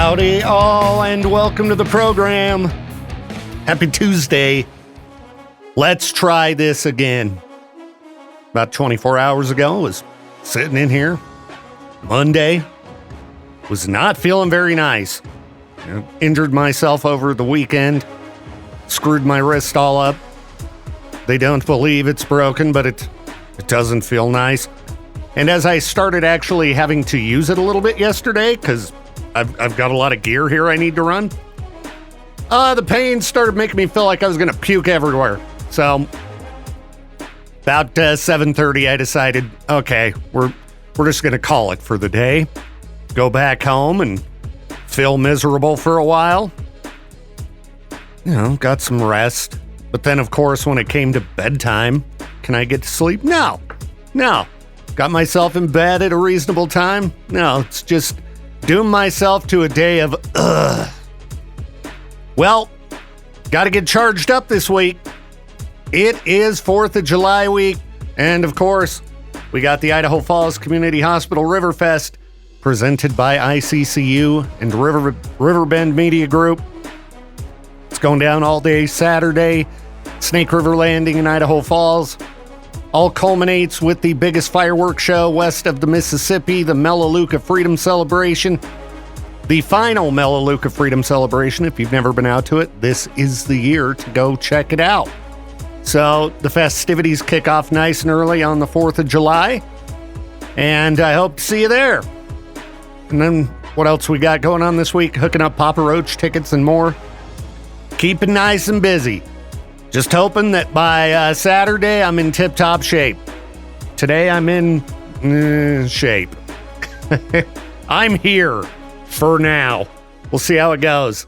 Howdy all, and welcome to the program. Happy Tuesday. Let's try this again. About 24 hours ago, I was sitting in here. Monday. Was not feeling very nice. Injured myself over the weekend. Screwed my wrist all up. They don't believe it's broken, but it doesn't feel nice. And as I started actually having to use it a little bit yesterday, because I've got a lot of gear here I need to run, the pain started making me feel like I was going to puke everywhere. So about 7:30, I decided, okay, we're just going to call it for the day. Go back home and feel miserable for a while. You know, got some rest. But then, of course, when it came to bedtime, can I get to sleep? No. Got myself in bed at a reasonable time? No, it's just doomed myself to a day of ugh. Well, got to get charged up this week. It is 4th of July week. And, of course, we got the Idaho Falls Community Hospital Riverfest presented by ICCU and Riverbend Media Group. It's going down all day Saturday. Snake River Landing in Idaho Falls. All culminates with the biggest fireworks show west of the Mississippi, the Melaleuca Freedom Celebration. The final Melaleuca Freedom Celebration. If you've never been out to it, this is the year to go check it out. So the festivities kick off nice and early on the 4th of July. And I hope to see you there. And then what else we got going on this week? Hooking up Papa Roach tickets and more. Keeping nice and busy. Just hoping that by Saturday, I'm in tip-top shape. Today, I'm in shape. I'm here for now. We'll see how it goes.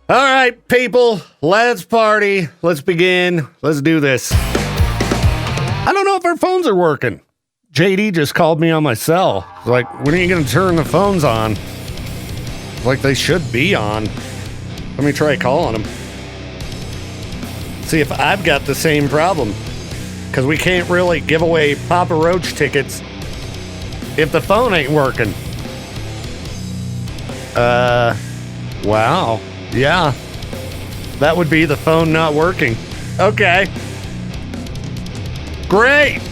All right, people, let's party. Let's begin. Let's do this. I don't know if our phones are working. JD just called me on my cell. He's like, when are you going to turn the phones on? Like they should be on. Let me try calling them. See if I've got the same problem. Because we can't really give away Papa Roach tickets if the phone ain't working. Wow. Yeah. That would be the phone not working. Okay. Great.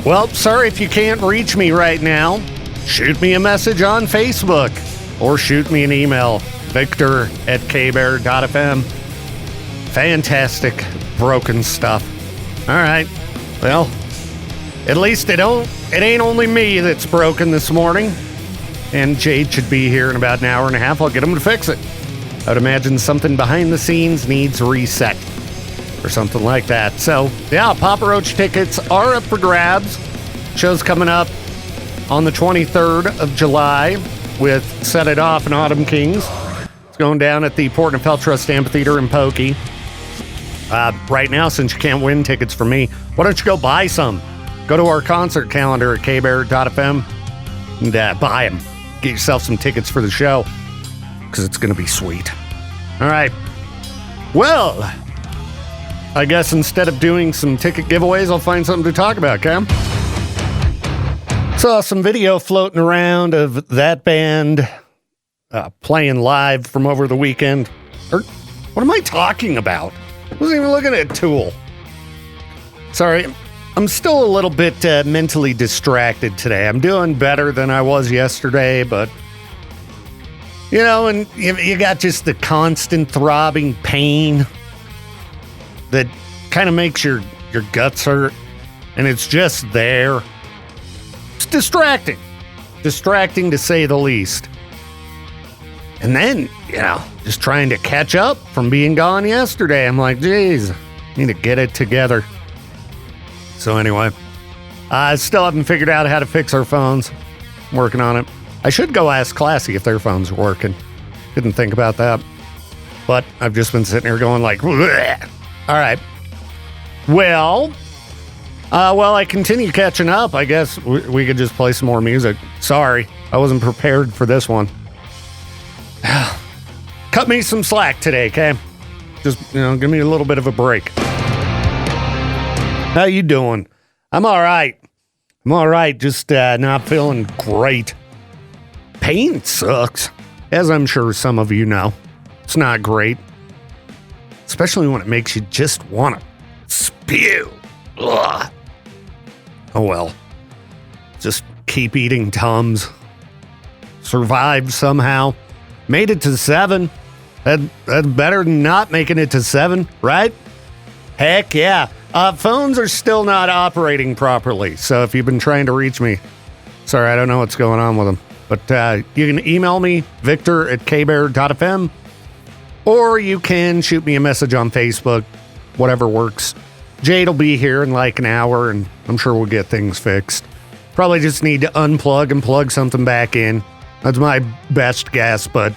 Well, sorry if you can't reach me right now. Shoot me a message on Facebook. Or shoot me an email. Viktor@kbear.fm. Fantastic broken stuff. All right. Well, at least it ain't only me that's broken this morning. And Jade should be here in about an hour and a half. I'll get him to fix it. I'd imagine something behind the scenes needs reset or something like that. So, yeah, Papa Roach tickets are up for grabs. Show's coming up on the 23rd of July with Set It Off and Autumn Kings. It's going down at the Port and Pelt Trust Amphitheater in Pokey. Right now, since you can't win tickets from me, why don't you go buy some? Go to our concert calendar at kbear.fm and buy them. Get yourself some tickets for the show because it's going to be sweet. All right. Well, I guess instead of doing some ticket giveaways, I'll find something to talk about, Cam. Saw some video floating around of that band playing live from over the weekend. What am I talking about? I wasn't even looking at Tool. Sorry, I'm still a little bit mentally distracted today. I'm doing better than I was yesterday, but you know, and you got just the constant throbbing pain that kind of makes your guts hurt, and it's just there. It's distracting. Distracting to say the least. And then, you know, just trying to catch up from being gone yesterday. I'm like, geez, need to get it together. So anyway, I still haven't figured out how to fix our phones. I'm working on it. I should go ask Classy if their phones are working. Didn't think about that. But I've just been sitting here going like, bleh. All right. Well, while I continue catching up, I guess we could just play some more music. Sorry, I wasn't prepared for this one. Cut me some slack today, okay? Just, you know, give me a little bit of a break. How you doing? I'm all right. Just not feeling great. Pain sucks. as I'm sure some of you know. It's not great, especially when it makes you just want to spew. Ugh. Oh well. Just keep eating Tums. Survived somehow. Made it to 7. That's better than not making it to 7, right? Heck yeah. Phones are still not operating properly, so if you've been trying to reach me, sorry, I don't know what's going on with them. But you can email me, victor@kbear.fm, or you can shoot me a message on Facebook, whatever works. Jade will be here in like an hour, and I'm sure we'll get things fixed. Probably just need to unplug and plug something back in. That's my best guess, but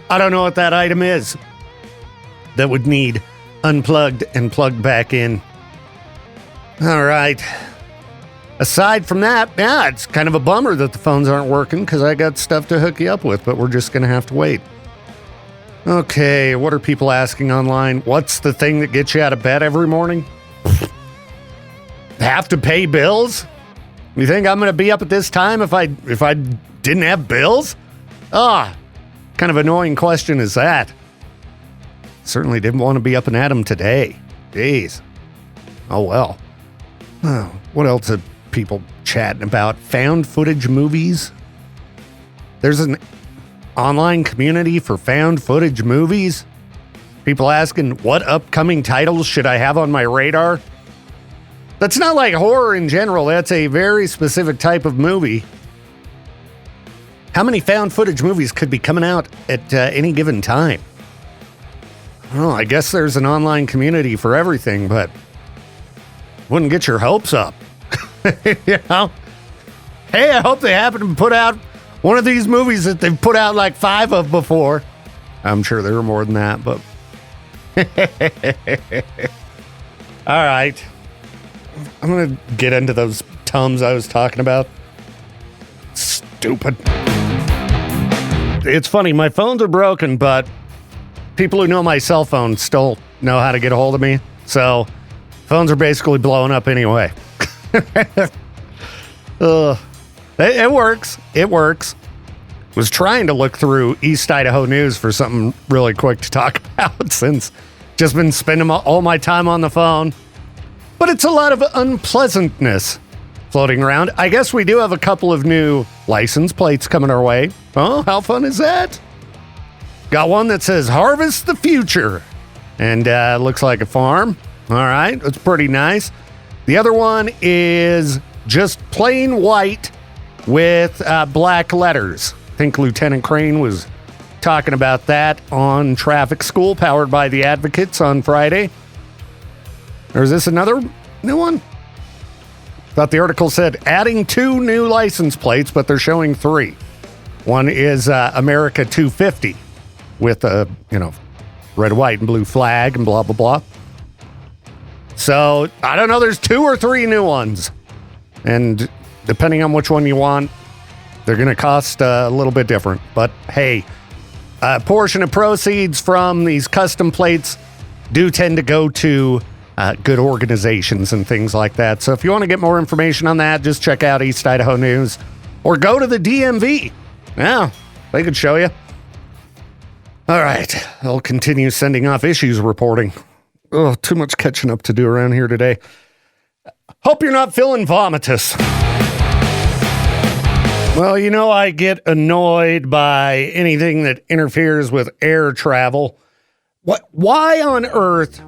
I don't know what that item is that would need unplugged and plugged back in. All right. Aside from that, yeah, it's kind of a bummer that the phones aren't working because I got stuff to hook you up with, but we're just going to have to wait. Okay, what are people asking online? What's the thing that gets you out of bed every morning? Have to pay bills? You think I'm going to be up at this time if I didn't have bills? Kind of annoying question is that. Certainly didn't want to be up and at 'em today. Jeez. Oh well. What else are people chatting about? Found footage movies? There's an online community for found footage movies? People asking, what upcoming titles should I have on my radar? That's not like horror in general. That's a very specific type of movie. How many found footage movies could be coming out at any given time? Well, I guess there's an online community for everything, but wouldn't get your hopes up. You know? Hey, I hope they happen to put out one of these movies that they've put out like 5 of before. I'm sure there were more than that, but... All right. I'm going to get into those Tums I was talking about. Stupid. It's funny, my phones are broken, but people who know my cell phone still know how to get a hold of me. So, phones are basically blowing up anyway. It works. It works. Was trying to look through East Idaho news for something really quick to talk about since just been spending all my time on the phone. But it's a lot of unpleasantness floating around. I guess we do have a couple of new license plates coming our way. Oh, how fun is that? Got one that says Harvest the Future. And looks like a farm. All right, that's pretty nice. The other one is just plain white with black letters. I think Lieutenant Crane was talking about that on Traffic School, powered by the Advocates on Friday. Or is this another new one? Thought the article said adding 2 new license plates, but they're showing 3. One is America 250 with a, red, white, and blue flag and blah, blah, blah. So, I don't know, there's 2 or 3 new ones. And depending on which one you want, they're going to cost a little bit different. But hey, a portion of proceeds from these custom plates do tend to go to good organizations and things like that. So if you want to get more information on that, just check out East Idaho News or go to the DMV. Yeah, they could show you. All right, I'll continue sending off issues reporting. Oh, too much catching up to do around here today. Hope you're not feeling vomitous. Well, I get annoyed by anything that interferes with air travel. Why on earth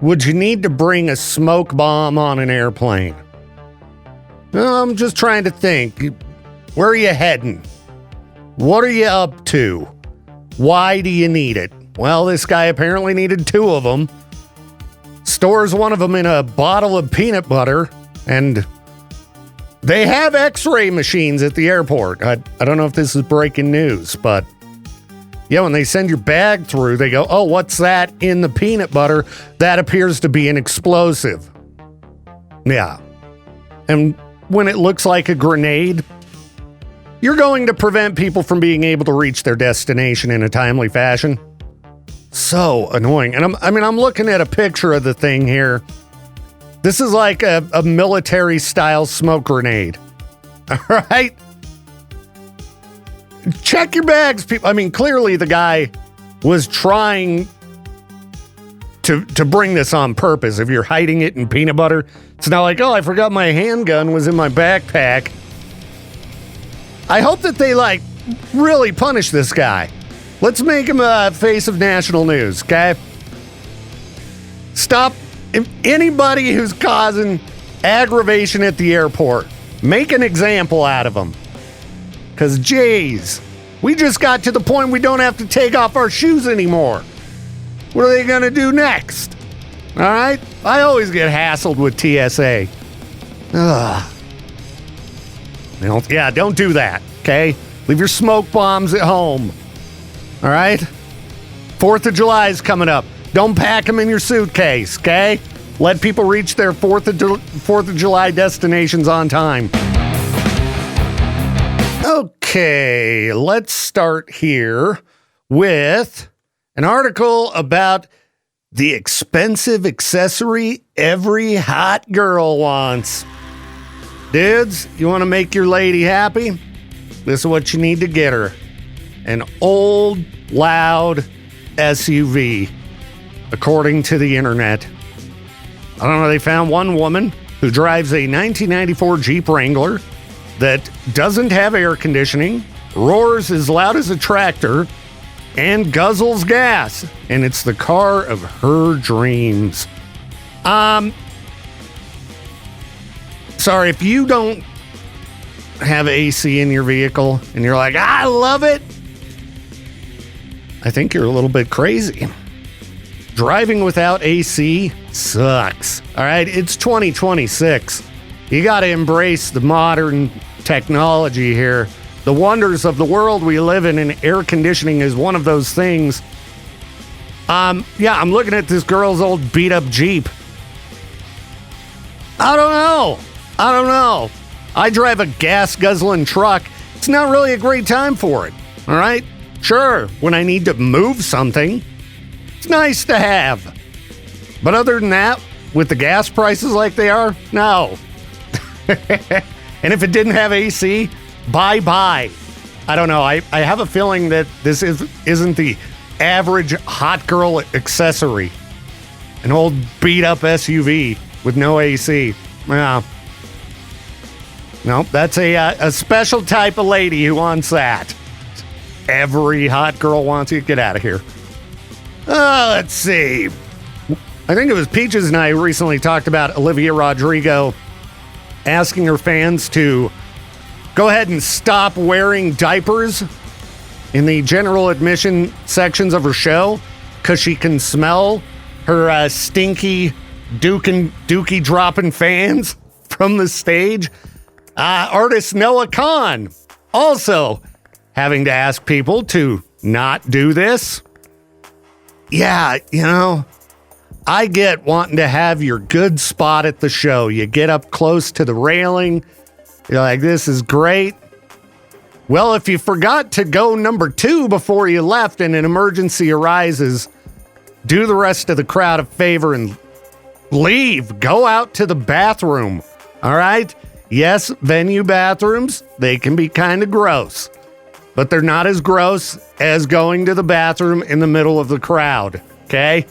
would you need to bring a smoke bomb on an airplane? Well, I'm just trying to think. Where are you heading? What are you up to? Why do you need it? Well, this guy apparently needed 2 of them. Stores one of them in a bottle of peanut butter, and they have x-ray machines at the airport. I don't know if this is breaking news, but yeah, when they send your bag through, they go, oh, what's that in the peanut butter? That appears to be an explosive. Yeah. And when it looks like a grenade, you're going to prevent people from being able to reach their destination in a timely fashion. So annoying. And I'm looking at a picture of the thing here. This is like a military style smoke grenade. All right. check your bags, people. I mean, clearly the guy was trying to bring this on purpose. If you're hiding it in peanut butter, it's not like, oh, I forgot my handgun was in my backpack. I hope that they, like, really punish this guy. Let's make him a face of national news, okay? Stop anybody who's causing aggravation at the airport. Make an example out of them. Because, geez, we just got to the point we don't have to take off our shoes anymore. What are they going to do next? All right? I always get hassled with TSA. Ugh. Don't do that, okay? Leave your smoke bombs at home. All right? 4th of July is coming up. Don't pack them in your suitcase, okay? Let people reach their 4th of July destinations on time. Okay, let's start here with an article about the expensive accessory every hot girl wants. Dudes, you want to make your lady happy? This is what you need to get her. An old, loud SUV, according to the internet. I don't know, they found one woman who drives a 1994 Jeep Wrangler that doesn't have air conditioning, roars as loud as a tractor, and guzzles gas. And it's the car of her dreams. Sorry, if you don't have AC in your vehicle and you're like, I love it, I think you're a little bit crazy. Driving without AC sucks. All right, it's 2026. You got to embrace the modern technology here. The wonders of the world we live in, and air conditioning is one of those things. I'm looking at this girl's old beat up Jeep. I don't know. I drive a gas-guzzling truck. It's not really a great time for it. All right? Sure, when I need to move something, it's nice to have. But other than that, with the gas prices like they are, no. And if it didn't have AC, bye-bye. I don't know. I have a feeling that this isn't the average hot girl accessory. An old beat-up SUV with no AC. Yeah. No, that's a special type of lady who wants that. Every hot girl wants you. Get out of here. Let's see. I think it was Peaches and I recently talked about Olivia Rodrigo asking her fans to go ahead and stop wearing diapers in the general admission sections of her show because she can smell her stinky dookie dropping fans from the stage. Artist Noah Khan also having to ask people to not do this. Yeah, I get wanting to have your good spot at the show. You get up close to the railing. You're like, this is great. Well, if you forgot to go number 2 before you left and an emergency arises, do the rest of the crowd a favor and leave. Go out to the bathroom. All right? Yes, venue bathrooms, they can be kind of gross. But they're not as gross as going to the bathroom in the middle of the crowd. Okay?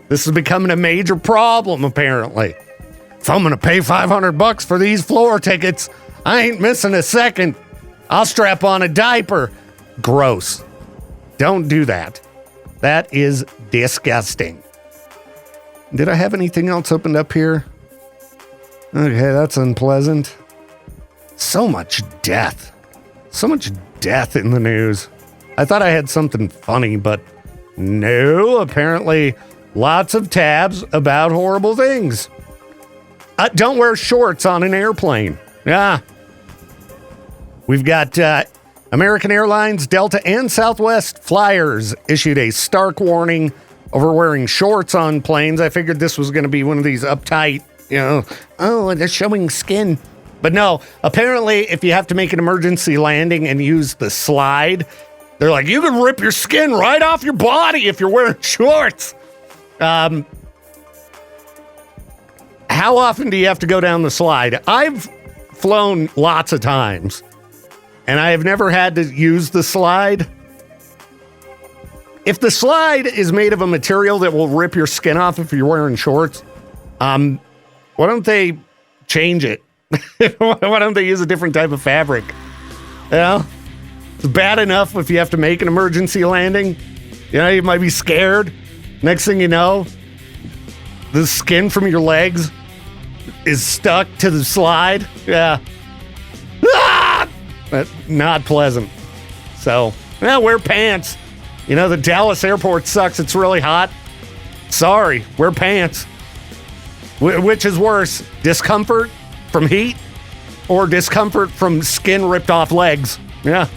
This is becoming a major problem, apparently. If I'm going to pay $500 for these floor tickets, I ain't missing a second. I'll strap on a diaper. Gross. Don't do that. That is disgusting. Did I have anything else opened up here? Okay, that's unpleasant. So much death. So much death in the news. I thought I had something funny, but no, apparently lots of tabs about horrible things. Don't wear shorts on an airplane. Yeah. We've got American Airlines, Delta, and Southwest flyers issued a stark warning over wearing shorts on planes. I figured this was going to be one of these uptight, oh, they're showing skin. But no, apparently if you have to make an emergency landing and use the slide, they're like, you can rip your skin right off your body if you're wearing shorts. How often do you have to go down the slide? I've flown lots of times. and I have never had to use the slide. If the slide is made of a material that will rip your skin off if you're wearing shorts, why don't they change it? Why don't they use a different type of fabric? It's bad enough if you have to make an emergency landing. You might be scared. Next thing you know, the skin from your legs is stuck to the slide. Yeah. Not pleasant. So, wear pants. The Dallas airport sucks. It's really hot. Sorry, wear pants. Which is worse, discomfort from heat or discomfort from skin ripped off legs? Yeah.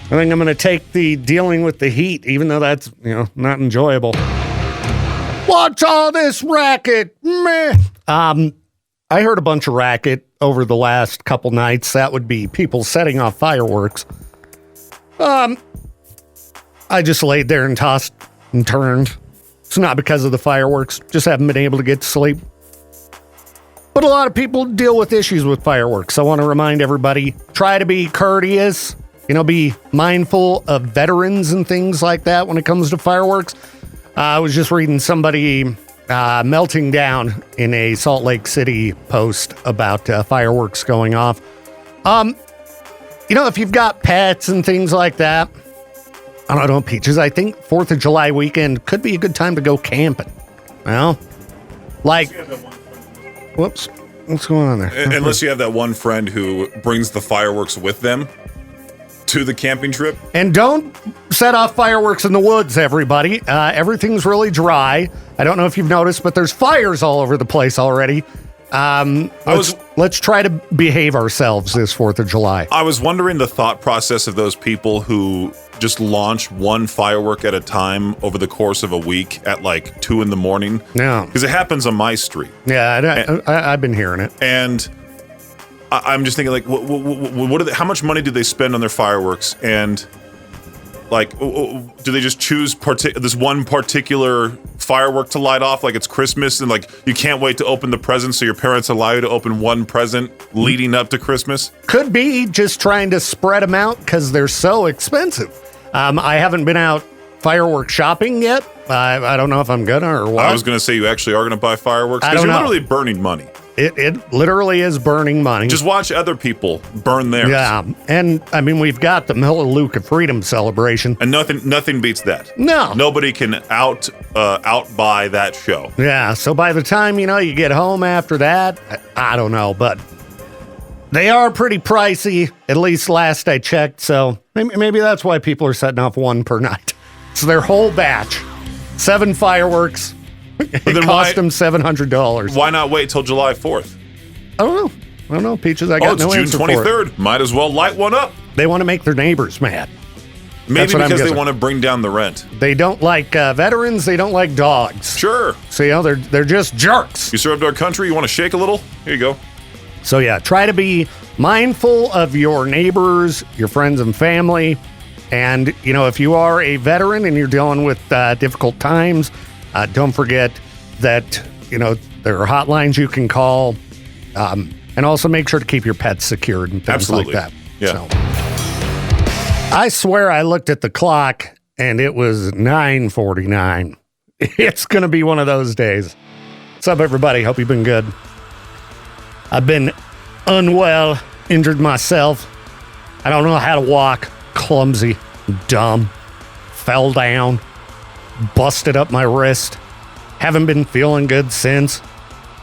I think I'm going to take the dealing with the heat, even though that's, not enjoyable. What's all this racket? Meh. I heard a bunch of racket over the last couple nights. That would be people setting off fireworks. I just laid there and tossed and turned. It's not because of the fireworks. Just haven't been able to get to sleep. But a lot of people deal with issues with fireworks. I want to remind everybody, try to be courteous. Be mindful of veterans and things like that when it comes to fireworks. I was just reading somebody melting down in a Salt Lake City post about fireworks going off. If you've got pets and things like that, I don't know, Peaches, I think 4th of July weekend could be a good time to go camping. Whoops, what's going on there? Unless you have that one friend who brings the fireworks with them to the camping trip. And don't set off fireworks in the woods, everybody. Everything's really dry. I don't know if you've noticed, but there's fires all over the place already. Let's try to behave ourselves this 4th of July. I was wondering the thought process of those people who just launch one firework at a time over the course of a week at 2 a.m. Yeah. Because it happens on my street. Yeah, I've been hearing it. And I'm just thinking, what are how much money do they spend on their fireworks? And do they just choose this one particular firework to light off like it's Christmas, and you can't wait to open the presents, so your parents allow you to open one present leading up to Christmas? Could be just trying to spread them out because they're so expensive. I haven't been out firework shopping yet. I don't know if I'm gonna or what. I was gonna say you actually are gonna buy fireworks because you're literally burning money. It literally is burning money. Just watch other people burn theirs. Yeah, and we've got the Melaleuca Freedom Celebration, and nothing beats that. No, nobody can outbuy that show. Yeah, so by the time you get home after that, I don't know, but they are pretty pricey. At least last I checked. So maybe that's why people are setting off one per night. It's their whole batch, 7 fireworks. It cost them $700. Why not wait till July 4th? I don't know, Peaches. I got no answer for it. It's June 23rd. Might as well light one up. They want to make their neighbors mad. Maybe because they want to bring down the rent. They don't like veterans. They don't like dogs. Sure. So, they're just jerks. You served our country. You want to shake a little? Here you go. So, yeah, try to be mindful of your neighbors, your friends and family. And, if you are a veteran and you're dealing with difficult times, don't forget that, there are hotlines you can call. And also make sure to keep your pets secured and things like that. Yeah. So, I swear I looked at the clock and it was 9:49. It's going to be one of those days. What's up, everybody? Hope you've been good. I've been unwell, injured myself. I don't know how to walk. Clumsy, dumb, fell down, busted up my wrist. Haven't been feeling good since.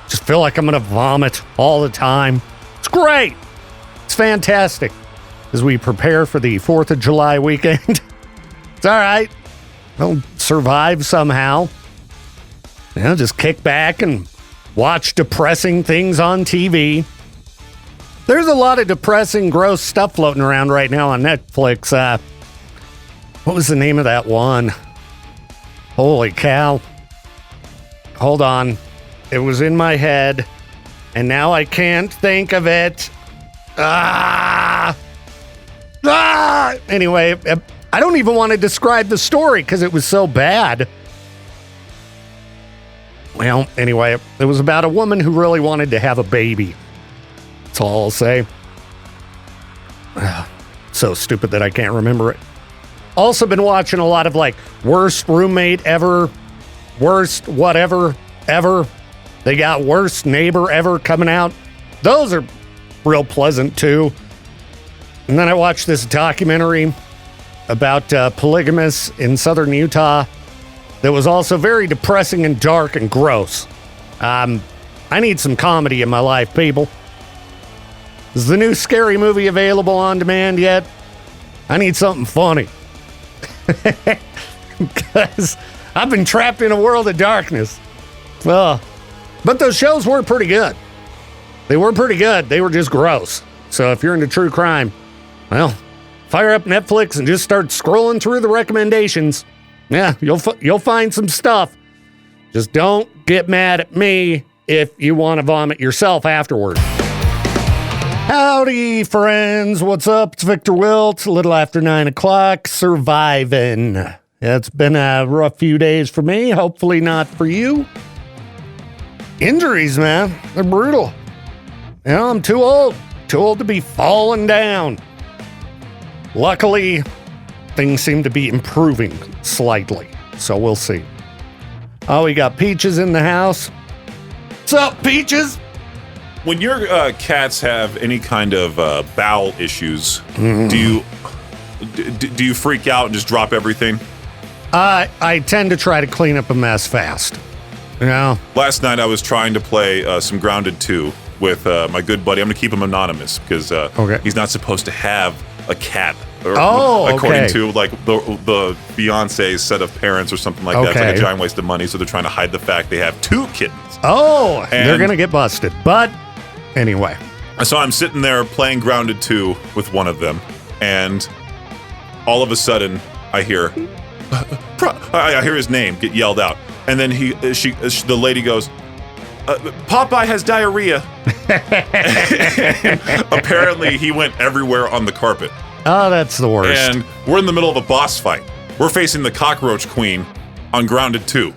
Just feel like I'm going to vomit all the time. It's great. It's fantastic as we prepare for the 4th of July weekend. It's all right. I'll survive somehow. Just kick back and watch depressing things on TV. There's a lot of depressing, gross stuff floating around right now on Netflix. What was the name of that one? Holy cow. Hold on. It was in my head, and now I can't think of it. Anyway, I don't even want to describe the story because it was so bad. Well, anyway, it was about a woman who really wanted to have a baby. That's all I'll say. so stupid that I can't remember it. Also been watching a lot of like worst roommate ever, worst whatever ever. They got worst neighbor ever coming out. Those are real pleasant too. And then I watched this documentary about polygamists in southern Utah that was also very depressing and dark and gross. I need some comedy in my life, people. Is the new Scary Movie available on demand yet? I need something funny. Because I've been trapped in a world of darkness. But those shows were pretty good. They were pretty good. They were just gross. So if you're into true crime, well, fire up Netflix and just start scrolling through the recommendations. Yeah, you'll find some stuff. Just don't get mad at me if you want to vomit yourself afterward. Howdy, friends. What's up? It's Viktor Wilt, a little after 9 o'clock, surviving. It's been a rough few days for me, hopefully not for you. Injuries, man, they're brutal. You know, I'm too old to be falling down. Luckily, things seem to be improving slightly, so we'll see. Oh, we got Peaches in the house. What's up, Peaches? When your cats have any kind of bowel issues, do you freak out and just drop everything? I tend to try to clean up a mess fast. You know? Last night I was trying to play some Grounded 2 with my good buddy. I'm going to keep him anonymous because he's not supposed to have a cat. According to like the Beyonce's set of parents or something like that. It's like a giant waste of money, so they're trying to hide the fact they have 2 kittens. Oh, and they're going to get busted. But anyway. So I'm sitting there playing Grounded 2 with one of them, and all of a sudden I hear his name get yelled out. And then the lady goes, Popeye has diarrhea. Apparently he went everywhere on the carpet. Oh, that's the worst. And we're in the middle of a boss fight. We're facing the Cockroach Queen on Grounded 2.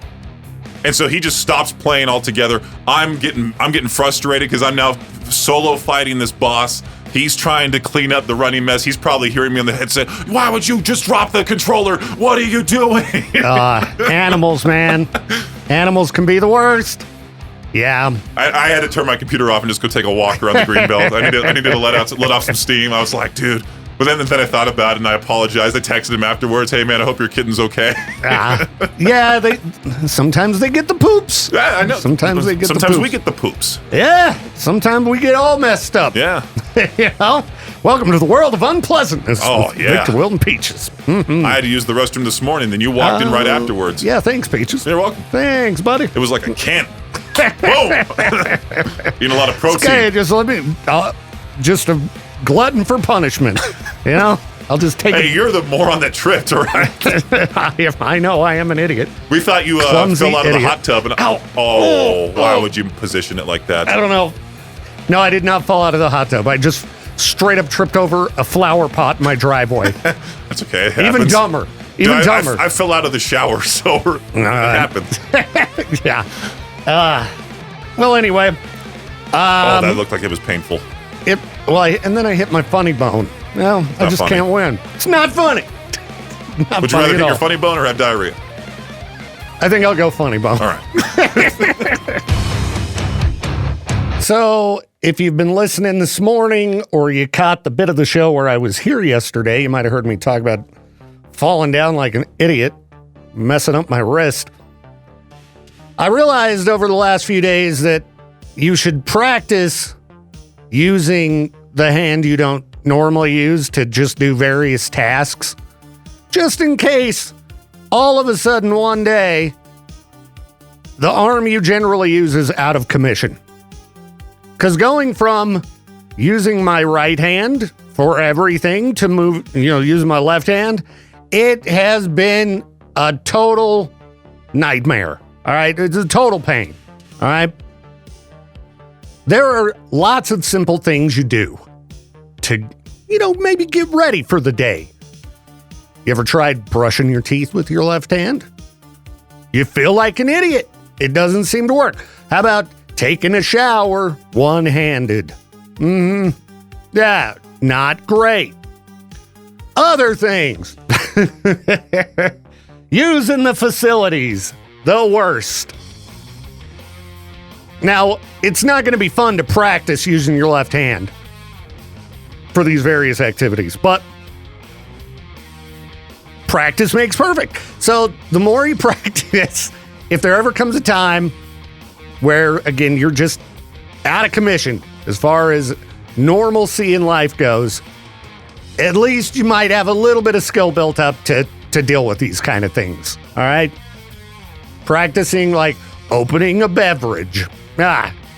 And so he just stops playing altogether. I'm getting frustrated because I'm now solo fighting this boss. He's trying to clean up the running mess. He's probably hearing me on the headset. Why would you just drop the controller? What are you doing? Animals, man. Animals can be the worst. Yeah. I had to turn my computer off and just go take a walk around the greenbelt. I needed to let off some steam. I was like, dude. But then I thought about it and I apologized. I texted him afterwards. Hey, man, I hope your kitten's okay. Yeah, sometimes they get the poops. Yeah, I know. Sometimes we get the poops. Yeah, sometimes we get all messed up. Yeah. You know? Welcome to the world of unpleasantness. Oh, yeah. Viktor Wilt and Peaches. Mm-hmm. I had to use the restroom this morning, then you walked in right afterwards. Yeah, thanks, Peaches. You're welcome. Thanks, buddy. It was like a can. Whoa! Eating a lot of protein. Okay, just let me... just a glutton for punishment. You know? I'll just take it. Hey, you're the moron that tripped, all right? I know, I am an idiot. We thought you fell out of the hot tub. And why would you position it like that? I don't know. No, I did not fall out of the hot tub. I just straight up tripped over a flower pot in my driveway. That's okay. It Even dumber. Dumber. I fell out of the shower, so it happens. Yeah. Well, anyway. That looked like it was painful. And then I hit my funny bone. Well, I just can't win. It's not funny. Would you rather hit your funny bone or have diarrhea? I think I'll go funny bone. All right. So, if you've been listening this morning or you caught the bit of the show where I was here yesterday, you might have heard me talk about falling down like an idiot, messing up my wrist. I realized over the last few days that you should practice using the hand you don't normally use to just do various tasks, just in case all of a sudden one day the arm you generally use is out of commission. Because going from using my right hand for everything to move, using my left hand, it has been a total nightmare. All right, it's a total pain. All right. There are lots of simple things you do to, maybe get ready for the day. You ever tried brushing your teeth with your left hand? You feel like an idiot. It doesn't seem to work. How about taking a shower one-handed? Yeah, not great. Other things. Using the facilities. The worst. Now, it's not going to be fun to practice using your left hand for these various activities, but practice makes perfect. So the more you practice, if there ever comes a time where, again, you're just out of commission as far as normalcy in life goes, at least you might have a little bit of skill built up to deal with these kind of things. All right? Practicing like opening a beverage.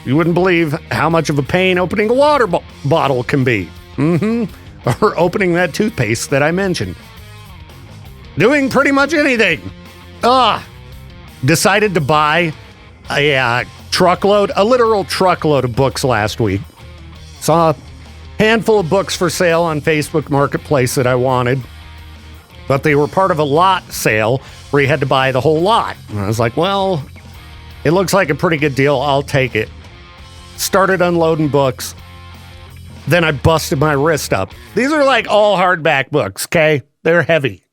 You wouldn't believe how much of a pain opening a water bottle can be. Or opening that toothpaste that I mentioned. Doing pretty much anything. Decided to buy a literal truckload of books last week. Saw a handful of books for sale on Facebook Marketplace that I wanted, but they were part of a lot sale where you had to buy the whole lot. And I was like, well, it looks like a pretty good deal. I'll take it. Started unloading books. Then I busted my wrist up. These are like all hardback books, okay? They're heavy.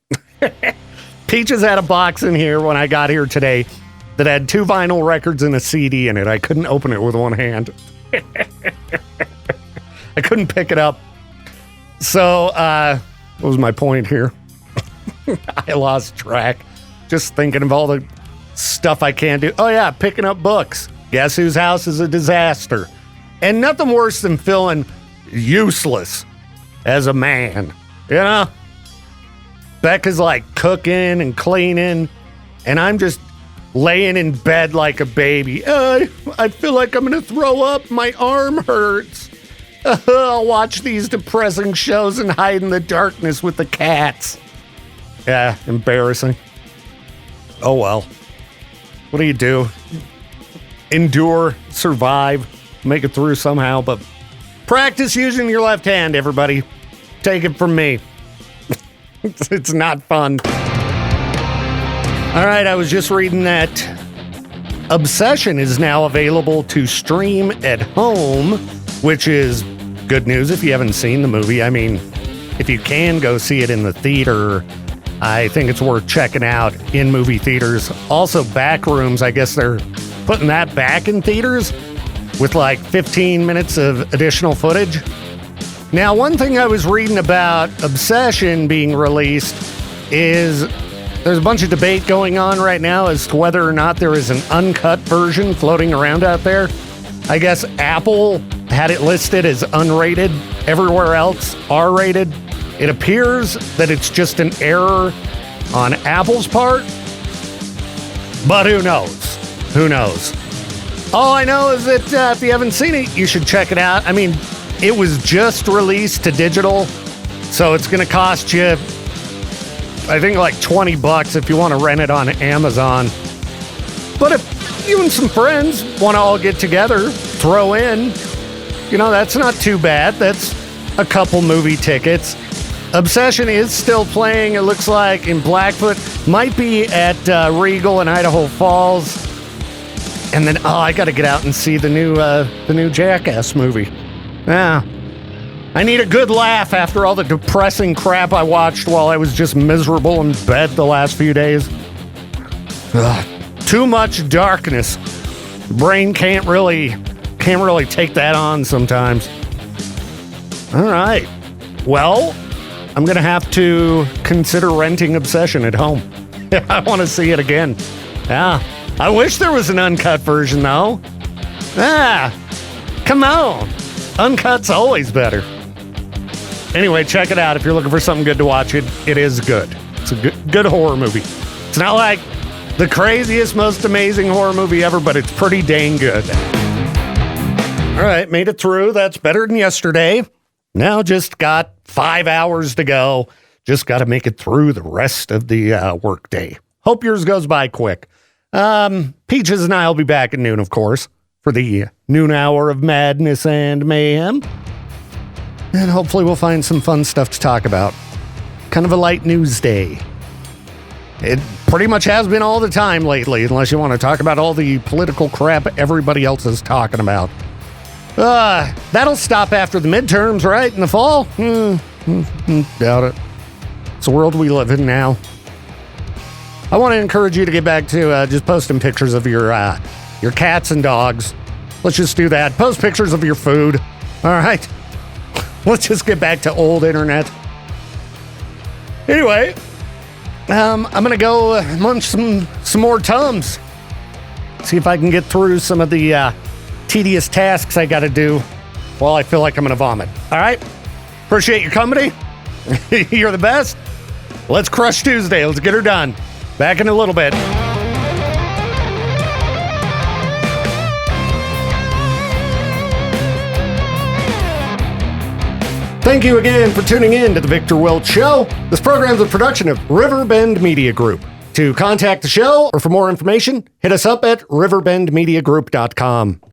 Peaches had a box in here when I got here today that had 2 vinyl records and a CD in it. I couldn't open it with one hand. I couldn't pick it up. So, what was my point here? I lost track. Just thinking of all the stuff I can't do. Oh yeah, picking up books. Guess whose house is a disaster? And nothing worse than feeling useless as a man. You know? Becca's like cooking and cleaning, and I'm just laying in bed like a baby. I feel like I'm going to throw up. My arm hurts. I'll watch these depressing shows and hide in the darkness with the cats. Yeah, embarrassing. Oh well. What do you do? Endure, survive, make it through somehow, but practice using your left hand, everybody. Take it from me. It's not fun. All right, I was just reading that Obsession is now available to stream at home, which is good news if you haven't seen the movie. I mean, if you can go see it in the theater, I think it's worth checking out in movie theaters. Also, Backrooms, I guess they're putting that back in theaters with like 15 minutes of additional footage. Now, one thing I was reading about Obsession being released is there's a bunch of debate going on right now as to whether or not there is an uncut version floating around out there. I guess Apple had it listed as unrated, everywhere else R-rated. It appears that it's just an error on Apple's part, but who knows? Who knows? All I know is that if you haven't seen it, you should check it out. I mean, it was just released to digital, so it's going to cost you, I think, like $20 if you want to rent it on Amazon. But if you and some friends want to all get together, throw in, that's not too bad. That's a couple movie tickets. Obsession is still playing, it looks like, in Blackfoot. Might be at Regal in Idaho Falls. And then, I got to get out and see the new Jackass movie. Yeah. I need a good laugh after all the depressing crap I watched while I was just miserable in bed the last few days. Too much darkness. The brain can't really take that on sometimes. All right. Well, I'm going to have to consider renting Obsession at home. I want to see it again. Yeah. I wish there was an uncut version, though. Come on. Uncut's always better. Anyway, check it out if you're looking for something good to watch. It is good. It's a good horror movie. It's not like the craziest, most amazing horror movie ever, but it's pretty dang good. All right, made it through. That's better than yesterday. Now just got 5 hours to go. Just got to make it through the rest of the workday. Hope yours goes by quick. Peaches and I will be back at noon, of course, for the noon hour of madness and mayhem. And hopefully we'll find some fun stuff to talk about. Kind of a light news day. It pretty much has been all the time lately, unless you want to talk about all the political crap everybody else is talking about. That'll stop after the midterms, right? In the fall? Doubt it. It's the world we live in now. I want to encourage you to get back to just posting pictures of your cats and dogs. Let's just do that. Post pictures of your food. All right. Let's just get back to old internet. Anyway, I'm going to go munch some more Tums. See if I can get through some of the tedious tasks I got to do while I feel like I'm going to vomit. All right? Appreciate your company. You're the best. Let's crush Tuesday. Let's get her done. Back in a little bit. Thank you again for tuning in to the Viktor Welch Show. This program is a production of Riverbend Media Group. To contact the show or for more information, hit us up at riverbendmediagroup.com.